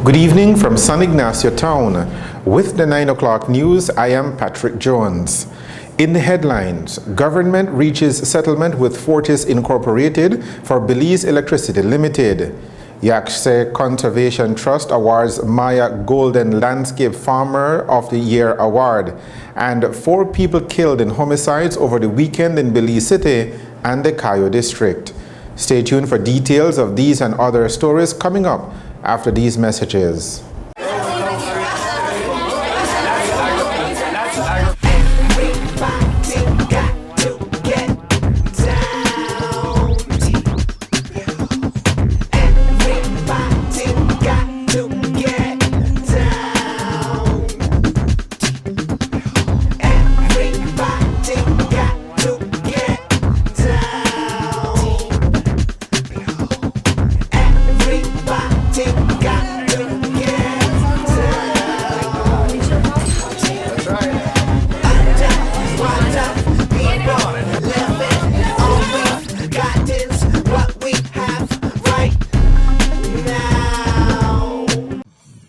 Good evening from San Ignacio Town. With the 9 o'clock news, I am Patrick Jones. In the headlines, government reaches settlement with Fortis Incorporated for Belize Electricity Limited. Yaxche Conservation Trust awards Maya Golden Landscape Farmer of the Year award. And 4 people killed in homicides over the weekend in Belize City and the Cayo district. Stay tuned for details of these and other stories coming up after these messages.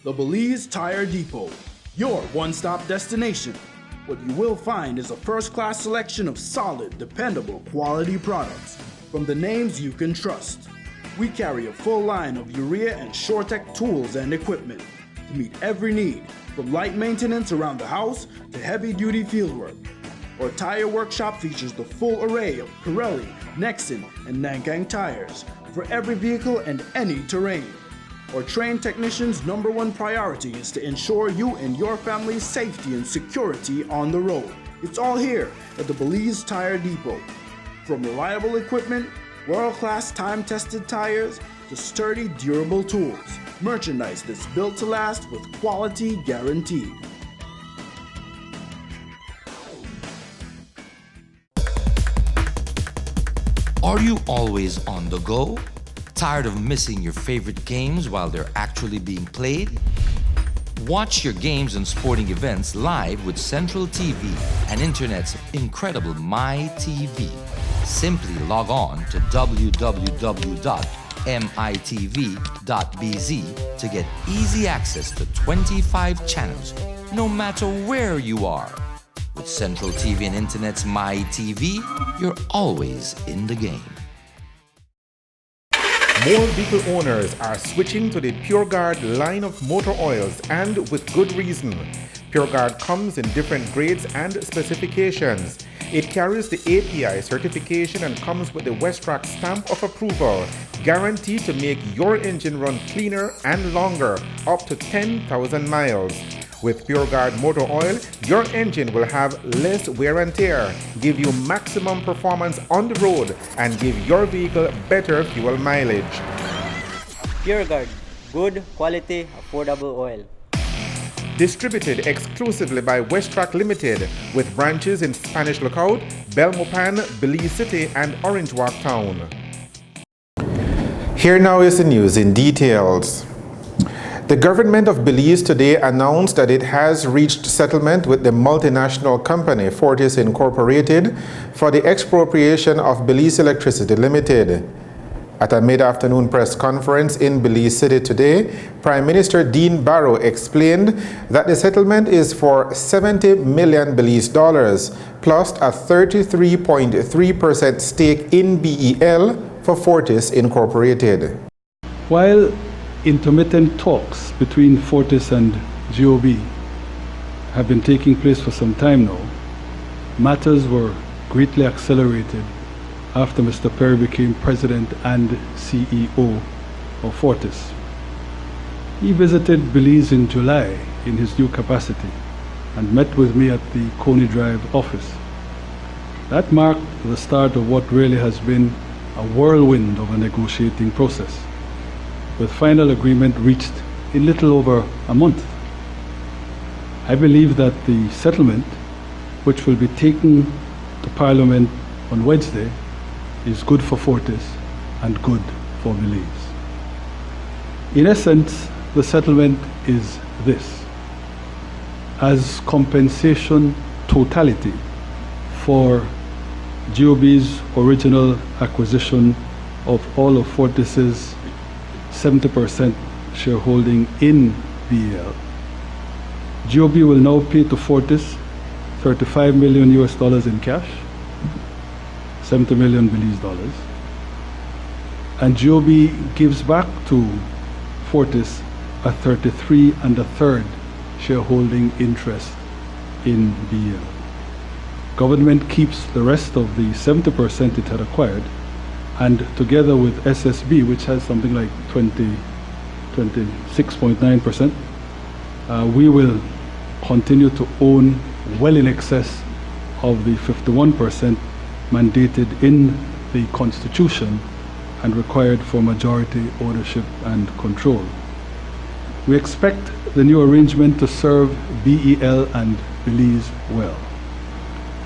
The Belize Tire Depot, your one-stop destination. What you will find is a first-class selection of solid, dependable, quality products from the names you can trust. We carry a full line of urea and Shortec tools and equipment to meet every need, from light maintenance around the house to heavy-duty fieldwork. Our tire workshop features the full array of Pirelli, Nexen, and Nankang tires for every vehicle and any terrain. Our trained technicians' #1 priority is to ensure you and your family's safety and security on the road. It's all here at the Belize Tire Depot. From reliable equipment, world-class time-tested tires, to sturdy, durable tools. Merchandise that's built to last with quality guaranteed. Are you always on the go? Tired of missing your favorite games while they're actually being played? Watch your games and sporting events live with Central TV and Internet's incredible MyTV. Simply log on to www.mitv.bz to get easy access to 25 channels, no matter where you are. With Central TV and Internet's MyTV, you're always in the game. More vehicle owners are switching to the PureGuard line of motor oils, and with good reason. PureGuard comes in different grades and specifications. It carries the API certification and comes with the Westrac stamp of approval, guaranteed to make your engine run cleaner and longer, up to 10,000 miles. With PureGuard motor oil, your engine will have less wear and tear, give you maximum performance on the road, and give your vehicle better fuel mileage. PureGuard, good quality, affordable oil. Distributed exclusively by Westrac Limited, with branches in Spanish Lookout, Belmopan, Belize City, and Orange Walk Town. Here now is the news in details. The government of Belize today announced that it has reached settlement with the multinational company Fortis Incorporated for the expropriation of Belize Electricity Limited. At a mid-afternoon press conference in Belize City today, Prime Minister Dean Barrow explained that the settlement is for 70 million Belize dollars plus a 33.3% stake in BEL for Fortis Incorporated. While intermittent talks between Fortis and GOB have been taking place for some time now, matters were greatly accelerated after Mr. Perry became President and CEO of Fortis. He visited Belize in July in his new capacity and met with me at the Coney Drive office. That marked the start of what really has been a whirlwind of a negotiating process, with final agreement reached in little over a month. I believe that the settlement, which will be taken to Parliament on Wednesday, is good for Fortis and good for Belize. In essence, the settlement is this: as compensation totality for GOB's original acquisition of all of Fortis's 70% shareholding in BEL. GOB will now pay to Fortis $35 million in cash, 70 million Belize dollars, and GOB gives back to Fortis a 33 1/3 shareholding interest in BEL. Government keeps the rest of the 70% it had acquired, and together with SSB, which has something like 26.9%, we will continue to own well in excess of the 51% mandated in the Constitution and required for majority ownership and control. We expect the new arrangement to serve BEL and Belize well.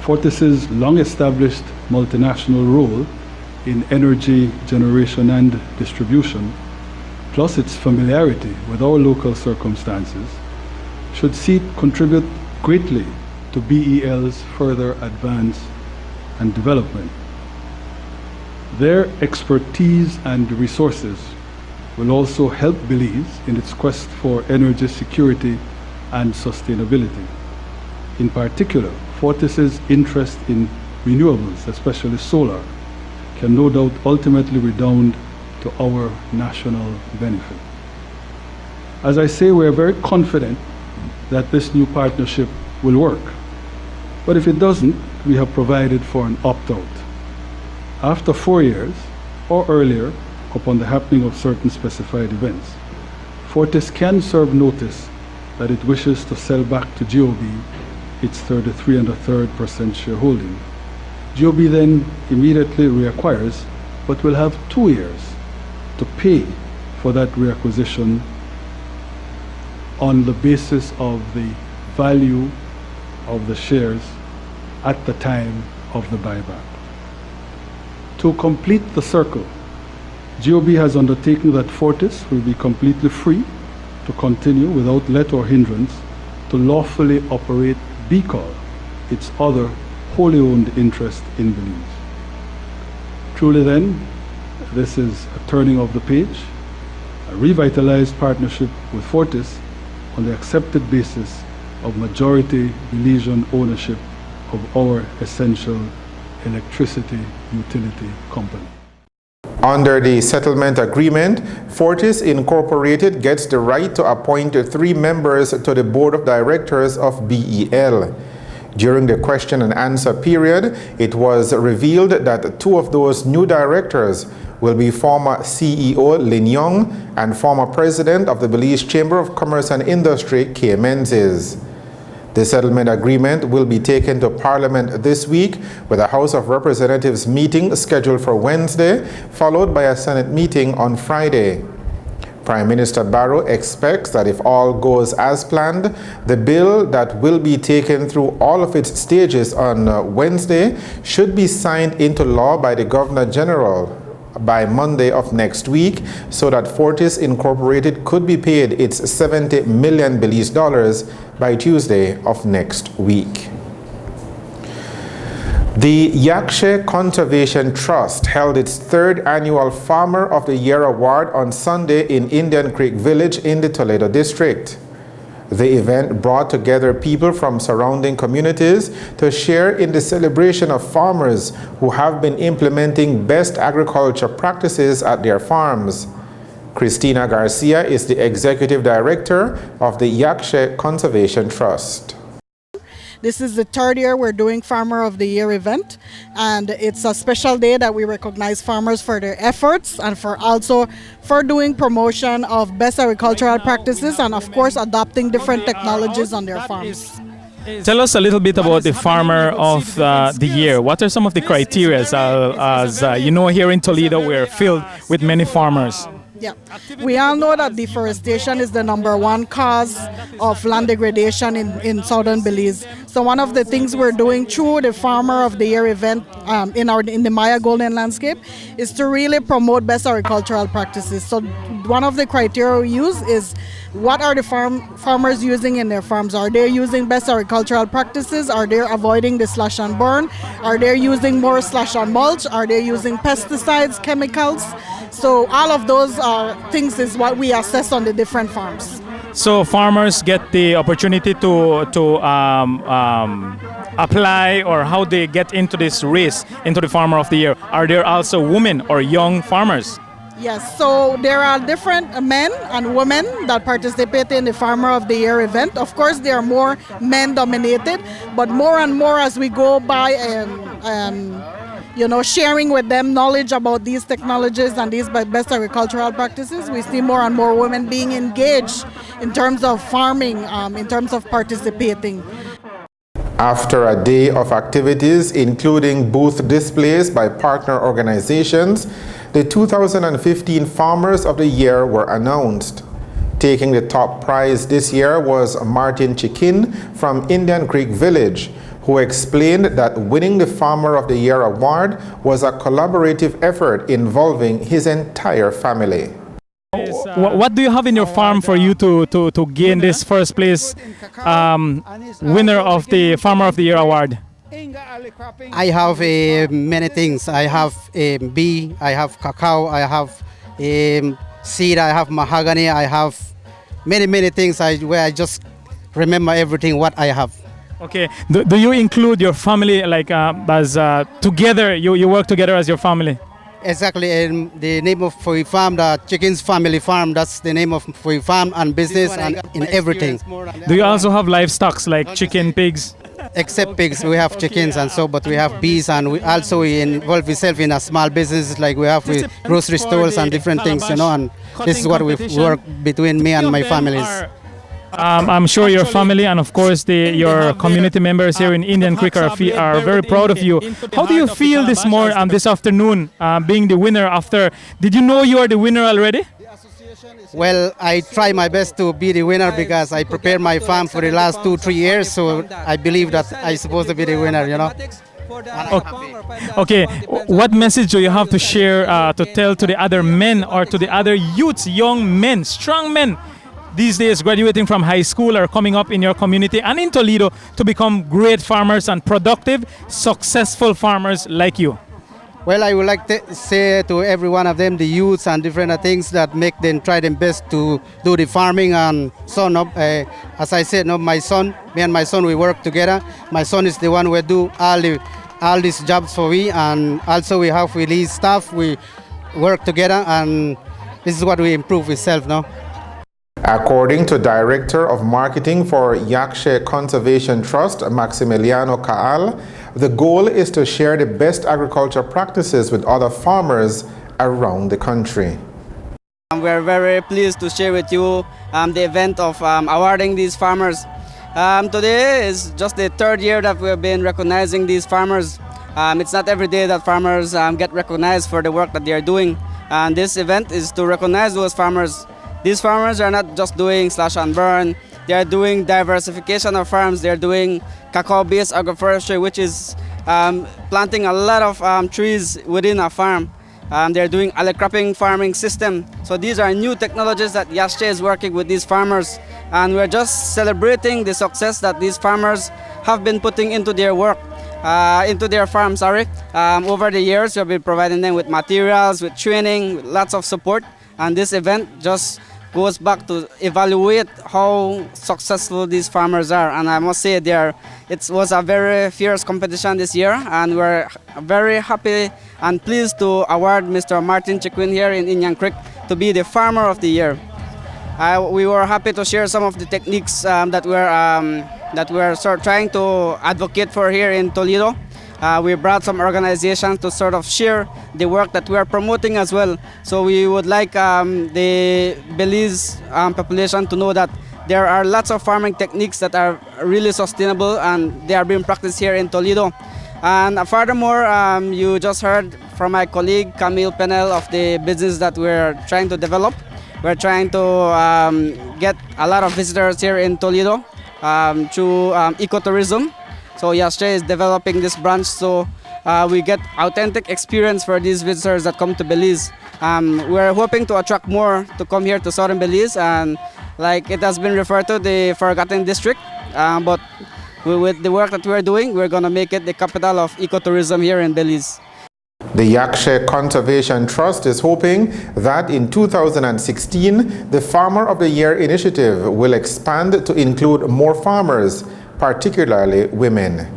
Fortis's long-established multinational role in energy generation and distribution, plus its familiarity with our local circumstances, should see it contribute greatly to BEL's further advance and development. Their expertise and resources will also help Belize in its quest for energy security and sustainability. In particular, Fortis's interest in renewables, especially solar, can no doubt ultimately redound to our national benefit. As I say, we are very confident that this new partnership will work. But if it doesn't, we have provided for an opt-out. After 4 years, or earlier, upon the happening of certain specified events, Fortis can serve notice that it wishes to sell back to GOB its 33 1/3% shareholding. GOB then immediately reacquires, but will have 2 years to pay for that reacquisition on the basis of the value of the shares at the time of the buyback. To complete the circle, GOB has undertaken that Fortis will be completely free to continue without let or hindrance to lawfully operate BCOL, its other wholly owned interest in Belize. Truly then, this is a turning of the page, a revitalized partnership with Fortis on the accepted basis of majority Belizean ownership of our essential electricity utility company. Under the settlement agreement, Fortis Incorporated gets the right to appoint 3 members to the board of directors of BEL. During the question and answer period, it was revealed that 2 of those new directors will be former CEO Lin Young and former president of the Belize Chamber of Commerce and Industry, Kay Menzies. The settlement agreement will be taken to Parliament this week, with a House of Representatives meeting scheduled for Wednesday, followed by a Senate meeting on Friday. Prime Minister Barrow expects that if all goes as planned, the bill that will be taken through all of its stages on Wednesday should be signed into law by the Governor General by Monday of next week, so that Fortis Incorporated could be paid its 70 million Belize dollars by Tuesday of next week. The Yakshe Conservation Trust held its 3rd annual Farmer of the Year Award on Sunday in Indian Creek Village in the Toledo district. The event brought together people from surrounding communities to share in the celebration of farmers who have been implementing best agriculture practices at their farms. Christina Garcia is the executive director of the Yakshe Conservation Trust. This is the 3rd year we're doing Farmer of the Year event, and it's a special day that we recognize farmers for their efforts and for doing promotion of best agricultural practices and of course adopting different technologies on their farms. Tell us a little bit about the Farmer of the Year. What are some of the criteria? As you know, here in Toledo we're filled with many farmers. Yeah, we all know that deforestation is the #1 cause of land degradation in southern Belize. So one of the things we're doing through the Farmer of the Year event in the Maya Golden Landscape is to really promote best agricultural practices. So one of the criteria we use is what are the farmers using in their farms? Are they using best agricultural practices? Are they avoiding the slash and burn? Are they using more slash and mulch? Are they using pesticides, chemicals? So all of those things is what we assess on the different farms. So farmers get the opportunity to apply, or how they get into this race, into the Farmer of the Year. Are there also women or young farmers? Yes, so there are different men and women that participate in the Farmer of the Year event. Of course, they are more men dominated, but more and more as we go by and sharing with them knowledge about these technologies and these best agricultural practices, we see more and more women being engaged in terms of farming, in terms of participating. After a day of activities, including booth displays by partner organizations, the 2015 Farmers of the Year were announced. Taking the top prize this year was Martin Chikin from Indian Creek Village, who explained that winning the Farmer of the Year award was a collaborative effort involving his entire family. What do you have in your farm for you to gain this first place winner of the Farmer of the Year award? I have many things. I have bee, I have cacao, I have seed, I have mahogany, I have many things where I just remember everything what I have. Okay. Do you include your family, like as together? You work together as your family? Exactly. And the name of Fui Farm, the Chickens Family Farm, that's the name of Fui Farm and business and in everything. Do you also have livestock like chicken, pigs? Except pigs, we have chickens and so, but we have bees, and we involve ourselves in a small business, like we have with grocery stores and different things, and this is what we work between me and my families. I'm sure your family and of course your community members here in Indian Creek are very proud of you. How do you feel this afternoon being the winner after? Did you know you are the winner already? Well, I try my best to be the winner because I prepared my farm for the last 2-3 years, so I believe that I'm supposed to be the winner, Okay, what message do you have to share, to tell to the other men or to the other youths, young men, strong men, these days graduating from high school or coming up in your community and in Toledo to become great farmers and productive, successful farmers like you? Well, I would like to say to every one of them, the youths and different things that make them try their best to do the farming. And son, as I said, me and my son, we work together. My son is the one who do all these jobs for me, and also we have with his staff, we work together, and this is what we improve ourselves now. According to Director of Marketing for Yakshe Conservation Trust, Maximiliano Caal, the goal is to share the best agriculture practices with other farmers around the country. We're very pleased to share with you the event of awarding these farmers. Today is just the third year that we've been recognizing these farmers. It's not every day that farmers get recognized for the work that they are doing. And this event is to recognize those farmers. These farmers are not just doing slash and burn. They are doing diversification of farms. They're doing cacao-based agroforestry, which is planting a lot of trees within a farm. They're doing alley-cropping farming system. So these are new technologies that Yakshe is working with these farmers. And we're just celebrating the success that these farmers have been putting into their work, into their farms, over the years, we've been providing them with materials, with training, with lots of support. And this event just goes back to evaluate how successful these farmers are. And I must say it was a very fierce competition this year, and we're very happy and pleased to award Mr. Martin Chikin here in Indian Creek to be the Farmer of the Year. We were happy to share some of the techniques that we're trying to advocate for here in Toledo. We brought some organizations to sort of share the work that we are promoting as well. So we would like the Belize population to know that there are lots of farming techniques that are really sustainable and they are being practiced here in Toledo. And furthermore, you just heard from my colleague Camille Penel of the business that we're trying to develop. We're trying to get a lot of visitors here in Toledo through ecotourism. So Yakshe is developing this branch so we get authentic experience for these visitors that come to Belize. We're hoping to attract more to come here to Southern Belize, and like it has been referred to, the Forgotten District. But with the work that we're doing, we're going to make it the capital of ecotourism here in Belize. The Yakshe Conservation Trust is hoping that in 2016, the Farmer of the Year initiative will expand to include more farmers, particularly women.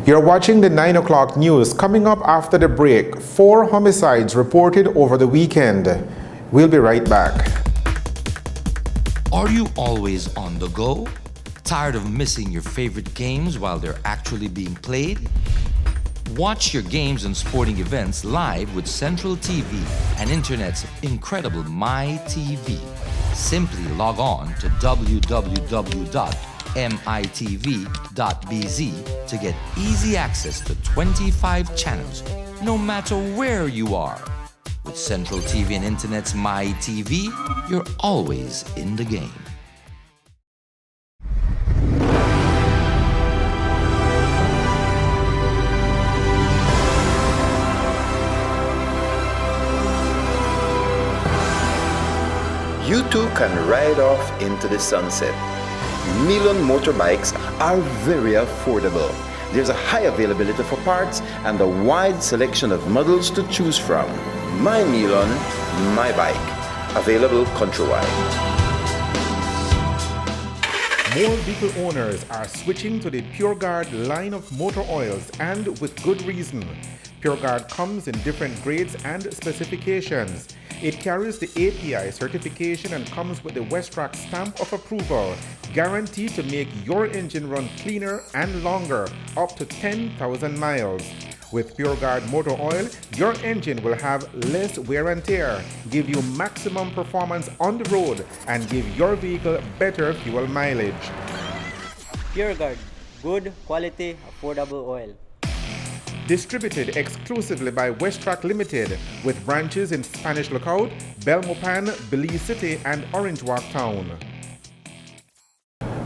You're watching the 9 o'clock news. Coming up after the break, 4 homicides reported over the weekend. We'll be right back. Are you always on the go? Tired of missing your favorite games while they're actually being played? Watch your games and sporting events live with Central TV and Internet's incredible MyTV. Simply log on to www.mitv.bz to get easy access to 25 channels, no matter where you are. With Central TV and Internet's MyTV, you're always in the game. You too can ride off into the sunset. Milon motorbikes are very affordable. There's a high availability for parts and a wide selection of models to choose from. My Milon, my bike. Available countrywide. More vehicle owners are switching to the PureGuard line of motor oils, and with good reason. PureGuard comes in different grades and specifications. It carries the API certification and comes with the Westrac stamp of approval, guaranteed to make your engine run cleaner and longer, up to 10,000 miles. With PureGuard motor oil, your engine will have less wear and tear, give you maximum performance on the road, and give your vehicle better fuel mileage. PureGuard, good quality, affordable oil. Distributed exclusively by Westrac Limited, with branches in Spanish Lookout, Belmopan, Belize City, and Orange Walk Town.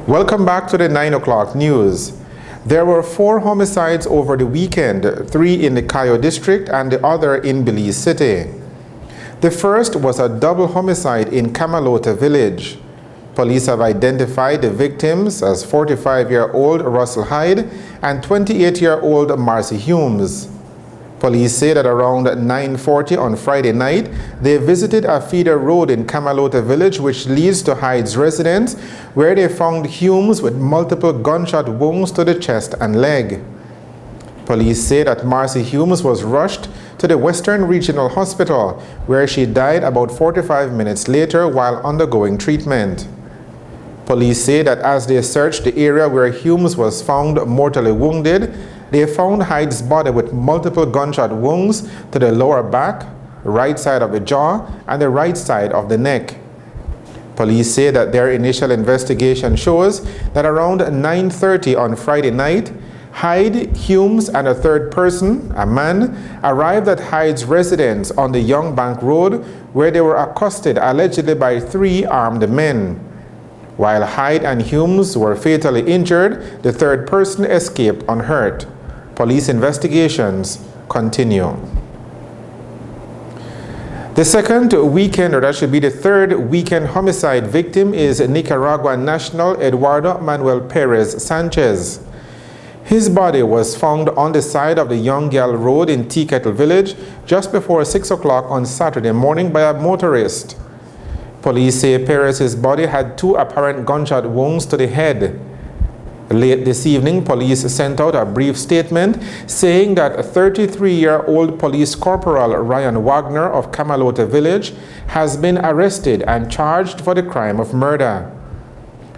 Welcome back to the 9 o'clock news. There were 4 homicides over the weekend, 3 in the Cayo district and the other in Belize City. The first was a double homicide in Camalota village. Police have identified the victims as 45-year-old Russell Hyde and 28-year-old Marcy Humes. Police say that around 9:40 on Friday night, they visited a feeder road in Camalota village which leads to Hyde's residence, where they found Humes with multiple gunshot wounds to the chest and leg. Police say that Marcy Humes was rushed to the Western Regional Hospital, where she died about 45 minutes later while undergoing treatment. Police say that as they searched the area where Humes was found mortally wounded, they found Hyde's body with multiple gunshot wounds to the lower back, right side of the jaw, and the right side of the neck. Police say that their initial investigation shows that around 9:30 on Friday night, Hyde, Humes, and a third person, a man, arrived at Hyde's residence on the Young Bank Road, where they were accosted allegedly by 3 armed men. While Hyde and Humes were fatally injured, the third person escaped unhurt. Police investigations continue. The second weekend, or that should be the third weekend homicide victim, is Nicaraguan national Eduardo Manuel Perez Sanchez. His body was found on the side of the Young Gal Road in Tea Kettle Village just before 6 o'clock on Saturday morning by a motorist. Police say Perez's body had 2 apparent gunshot wounds to the head. Late this evening, police sent out a brief statement saying that 33-year-old Police Corporal Ryan Wagner of Camalota Village has been arrested and charged for the crime of murder.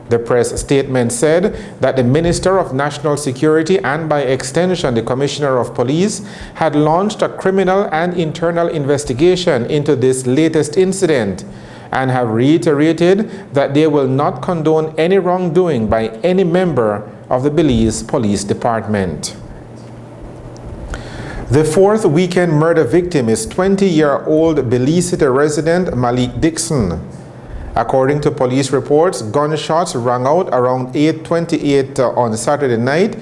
The press statement said that the Minister of National Security and by extension the Commissioner of Police had launched a criminal and internal investigation into this latest incident and have reiterated that they will not condone any wrongdoing by any member of the Belize Police Department. The fourth weekend murder victim is 20-year-old Belize City resident Malik Dixon. According to police reports, gunshots rang out around 8:28 on Saturday night,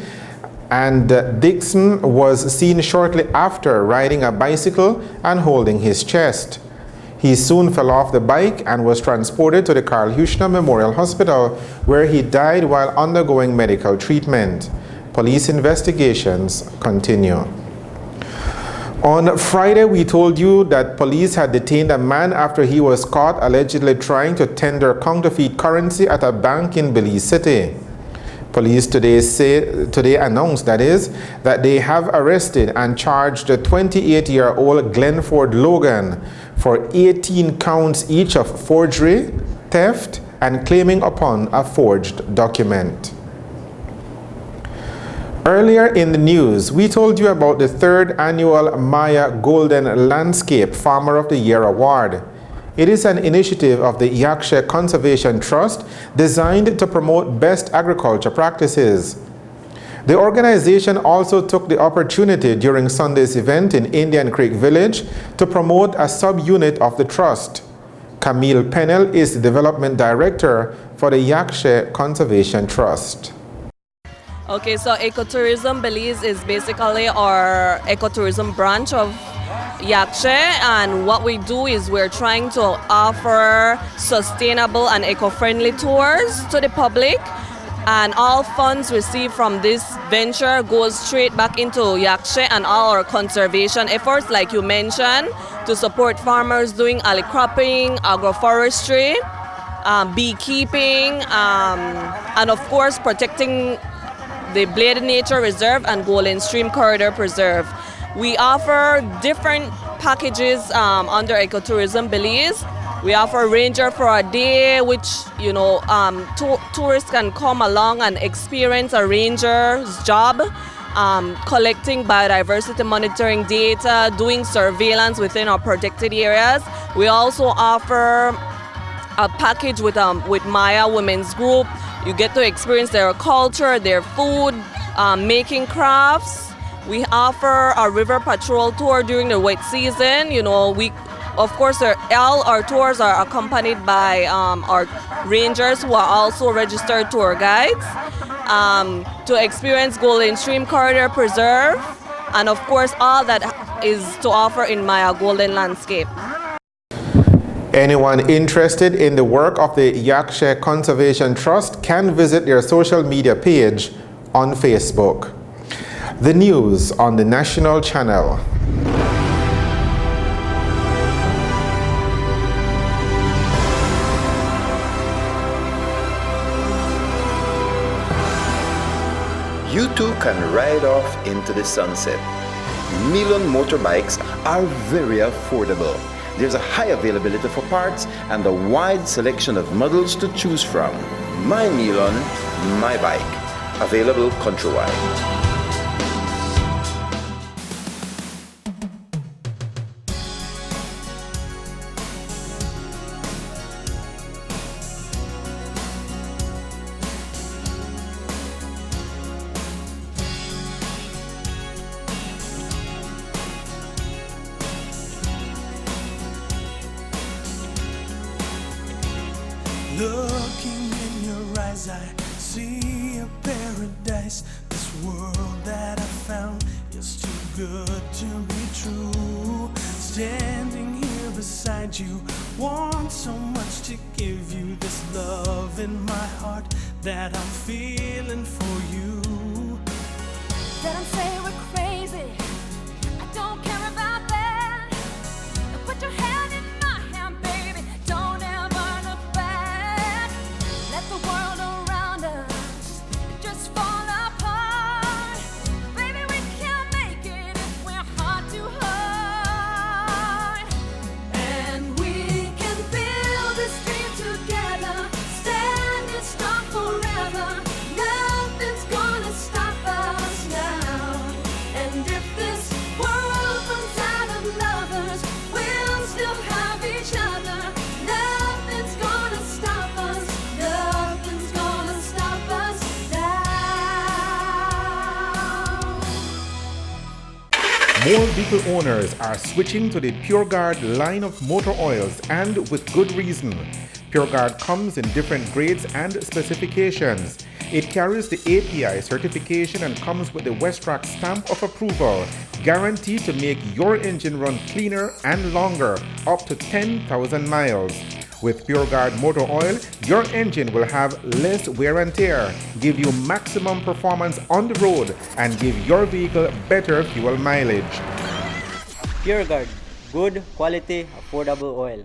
and Dixon was seen shortly after riding a bicycle and holding his chest. He soon fell off the bike and was transported to the Carl Huchner Memorial Hospital, where he died while undergoing medical treatment. Police investigations continue. On Friday, we told you that police had detained a man after he was caught allegedly trying to tender counterfeit currency at a bank in Belize City. Police today announced that they have arrested and charged the 28-year-old Glenford Logan for 18 counts each of forgery, theft, and claiming upon a forged document. Earlier in the news, we told you about the 3rd annual Maya Golden Landscape Farmer of the Year Award. It is an initiative of the Yakshe Conservation Trust designed to promote best agriculture practices. The organization also took the opportunity during Sunday's event in Indian Creek Village to promote a subunit of the trust. Camille Pennell is the development director for the Yakshe Conservation Trust. Okay, so Ecotourism Belize is basically our ecotourism branch of Yakshe, and what we do is we're trying to offer sustainable and eco-friendly tours to the public, and all funds received from this venture goes straight back into Yakshe and all our conservation efforts, like you mentioned, to support farmers doing alley cropping, agroforestry, beekeeping, and of course protecting the Bladed Nature Reserve and Golden Stream Corridor Preserve. We offer different packages under Ecotourism Belize. We offer Ranger for a day, which tourists can come along and experience a ranger's job, collecting biodiversity monitoring data, doing surveillance within our protected areas. We also offer a package with Maya Women's Group. You get to experience their culture, their food, making crafts. We offer a river patrol tour during the wet season. Of course, all our tours are accompanied by our rangers who are also registered tour guides to experience Golden Stream Corridor Preserve, and of course, all that is to offer in Maya Golden Landscape. Anyone interested in the work of the Yakshe Conservation Trust can visit their social media page on Facebook. The news on the National Channel. You too can ride off into the sunset. Milon motorbikes are very affordable. There's a high availability for parts and a wide selection of models to choose from. My Milon, my bike. Available countrywide. Looking in your eyes, I see a paradise. This world that I found is too good to be true. Standing here beside you, want so much to give you this love in my heart that I'm feeling for you. Let them say we're crazy, I don't care about that. Put your hand in my hand, baby, don't ever look back. Let the world around us just fall apart. Baby, we can't make it if we're heart to heart. And we can build this dream together, standing strong forever. Nothing's gonna stop us now. And if this world runs out of lovers, we'll still have each other. Nothing's gonna stop us. Nothing's gonna stop us now. More vehicle owners are switching to the PureGuard line of motor oils, and with good reason. PureGuard comes in different grades and specifications. It carries the API certification and comes with the Westrac stamp of approval, guaranteed to make your engine run cleaner and longer, up to 10,000 miles. With PureGuard motor oil, your engine will have less wear and tear, give you maximum performance on the road, and give your vehicle better fuel mileage. PureGuard, good quality, affordable oil.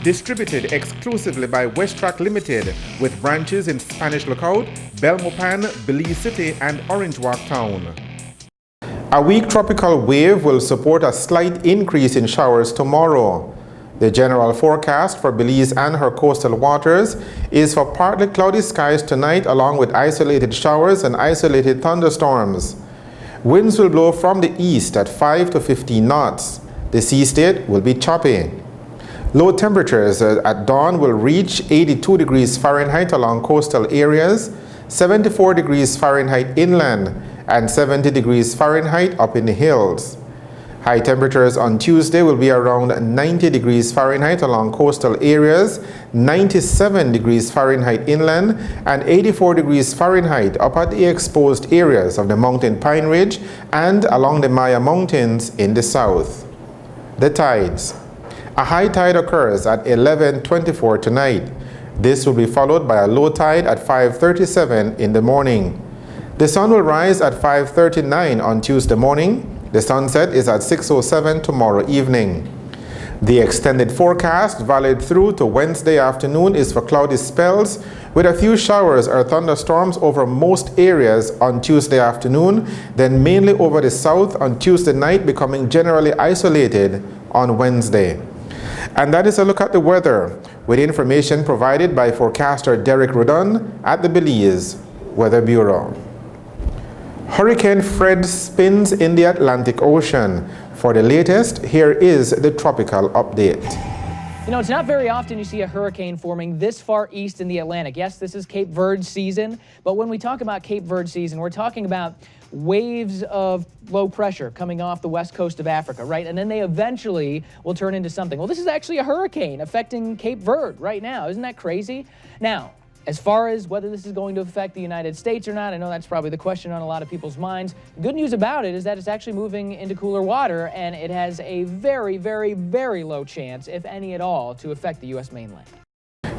Distributed exclusively by Westrac Limited with branches in Spanish Lookout, Belmopan, Belize City, and Orange Walk Town. A weak tropical wave will support a slight increase in showers tomorrow. The general forecast for Belize and her coastal waters is for partly cloudy skies tonight, along with isolated showers and isolated thunderstorms. Winds will blow from the east at 5 to 15 knots. The sea state will be choppy. Low temperatures at dawn will reach 82 degrees Fahrenheit along coastal areas, 74 degrees Fahrenheit inland, and 70 degrees Fahrenheit up in the hills. High temperatures on Tuesday will be around 90 degrees Fahrenheit along coastal areas, 97 degrees Fahrenheit inland, and 84 degrees Fahrenheit up at the exposed areas of the mountain Pine Ridge and along the Maya Mountains in the south. The tides. A high tide occurs at 11:24 tonight. This will be followed by a low tide at 5:37 in the morning. The sun will rise at 5:39 on Tuesday morning. The sunset is at 6:07 tomorrow evening. The extended forecast, valid through to Wednesday afternoon, is for cloudy spells with a few showers or thunderstorms over most areas on Tuesday afternoon, then mainly over the south on Tuesday night, becoming generally isolated on Wednesday. And that is a look at the weather, with information provided by forecaster Derek Rodon at the Belize Weather Bureau. Hurricane Fred spins in the Atlantic Ocean. For the latest, here is the tropical update. You know, it's not very often you see a hurricane forming this far east in the Atlantic. Yes, this is Cape Verde season, but when we talk about Cape Verde season, we're talking about waves of low pressure coming off the west coast of Africa, right? And then they eventually will turn into something. Well, this is actually a hurricane affecting Cape Verde right now. Isn't that crazy? Now, as far as whether this is going to affect the United States or not, I know that's probably the question on a lot of people's minds. The good news about it is that it's actually moving into cooler water, and it has a very, very, very low chance, if any at all, to affect the U.S. mainland.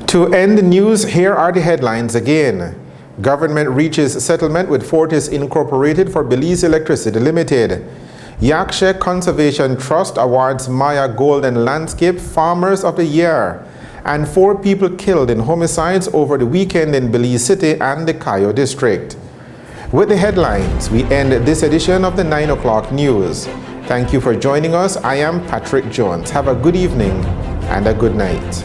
To end the news, here are the headlines again. Government reaches settlement with Fortis Incorporated for Belize Electricity Limited. Yakshe Conservation Trust awards Maya Golden Landscape Farmers of the Year. And 4 people killed in homicides over the weekend in Belize City and the Cayo district. With the headlines, we end this edition of the 9 o'clock news. Thank you for joining us. I am Patrick Jones. Have a good evening and a good night.